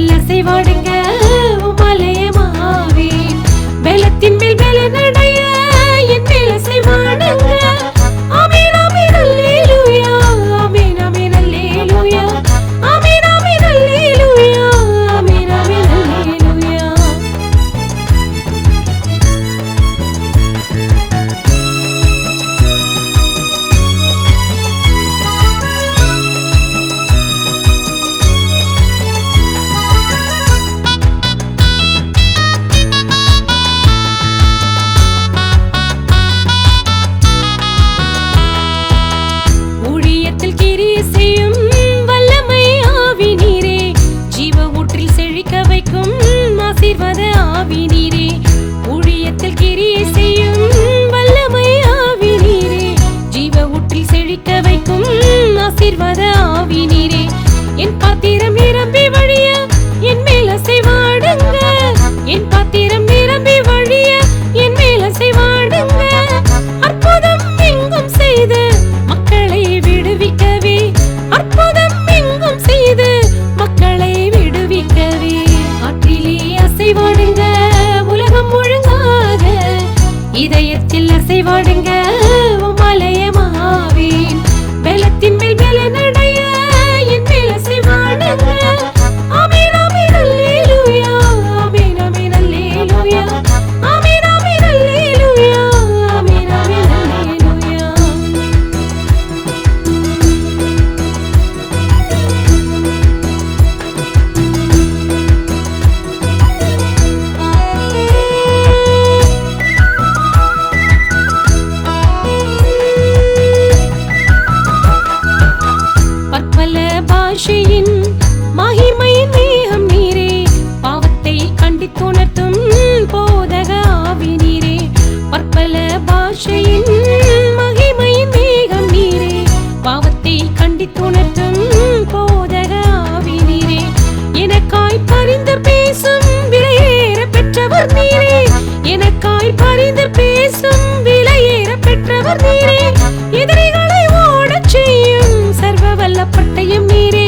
இதயத்தில் அசைவாடுங்க உமாலயமாவேன். பலத்தின் மேல் பலனடைய என் மேல் அசைவாடுங்க. ஆமென் ஆமென் அல்லேலூயா, ஆமென் ஆமென் அல்லேலூயா, ஆமென் ஆமென் அல்லேலூயா, ஆமென் ஆமென் அல்லேலூயா. ஊழியத்தில் கிரியை செய்யும் வல்லமை ஆவி நீரே, ஜீவ ஊற்றில் செழிக்க வைக்கும் ஆசீர்வாத ஆவி நீரே. ஊழியத்தில் கிரியை செய்யும் வல்லமை ஆவி நீரே, ஜீவ ஊற்றில் செழிக்க வைக்கும் ஆசீர்வாத ஆவி நீரே. என் பாத்திரம் நிரம்பி வழிய என் மேல் அசைவாடுங்க. என் பாத்திரம் நிரம்பி வழிய என் மேல் அசைவாடுங்க. அற்புதம் எங்கும் செய்து மக்களை விடுவிக்கவே, அற்புதம் எங்கும் செய்து மக்களை விடுவிக்கவே. ஆற்றிலே அசைவாடுங்க உலகம் ஒழுங்காக, இதயத்தில் அசைவாடுங்க உமாலயமாவேன். பலத்தின் மேல் பலனடைய என் மேல் அசைவாடுங்க. ஆமென் ஆமென் அல்லேலூயா, ஆமென் ஆமென் அல்லேலூயா, ஆமென் ஆமென் அல்லேலூயா, ஆமென் ஆமென் அல்லேலூயா. பற்பல பாஷையின் மகிமையின் மேகம் நீரே, பாவத்தை கண்டித்துணர்த்தும் போதக ஆவி நீரே. பற்பல பாஷையின் மகிமையின் மேகம் நீரே, பாவத்தை கண்டித்துணர்த்தும் போதக ஆவி நீரே. எனக்காய் பரிந்து பேசும் விலையேற பெற்றவர் நீரே, எனக்காய் பரிந்து பேசும் விலையேற பெற்றவர் நீரே. எதிரிகளை ஓடச் செய்யும் சர்வ வல்ல பட்டயம் நீரே,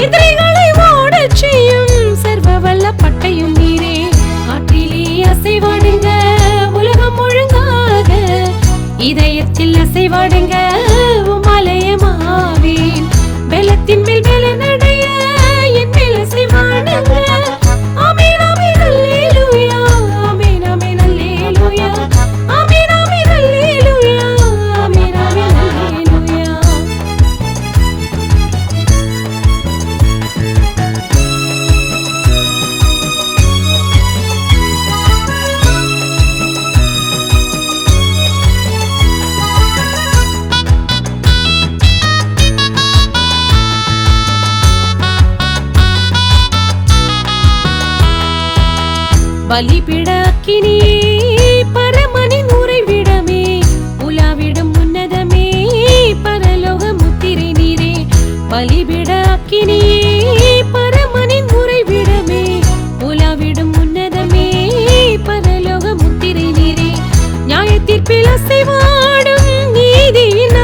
எதிரிகளை ஓடச் செய்யும் சர்வ வல்ல பட்டயம் நீரே. ஆற்றிலே அசைவாடுங்க உலகம் ஒழுங்காக, இதயத்தில் அசைவாடுங்க உமாலயமாவேன். பலத்தின் மேல் பலனடைய என் மேல் அசைவாடுங்க. ஆமென் ஆமென் அல்லேலூயா, ஆமென் ஆமென் அல்லேலூயா, ஆமென் ஆமென் அல்லேலூயா, ஆமென் ஆமென் அல்லேலூயா. பலிபீட அக்கினியே, பரமனின் உறைவிடமே, உலாவிடும் உன்னதமே, பரலோக முத்திரை நீரே. பலிபீட அக்கினியே, பரமனின் உறைவிடமே, உலாவிடும் உன்னதமே, பரலோக முத்திரை நீரே. நியாயத்தீர்ப்பில் அசைவாடும் நீதியின்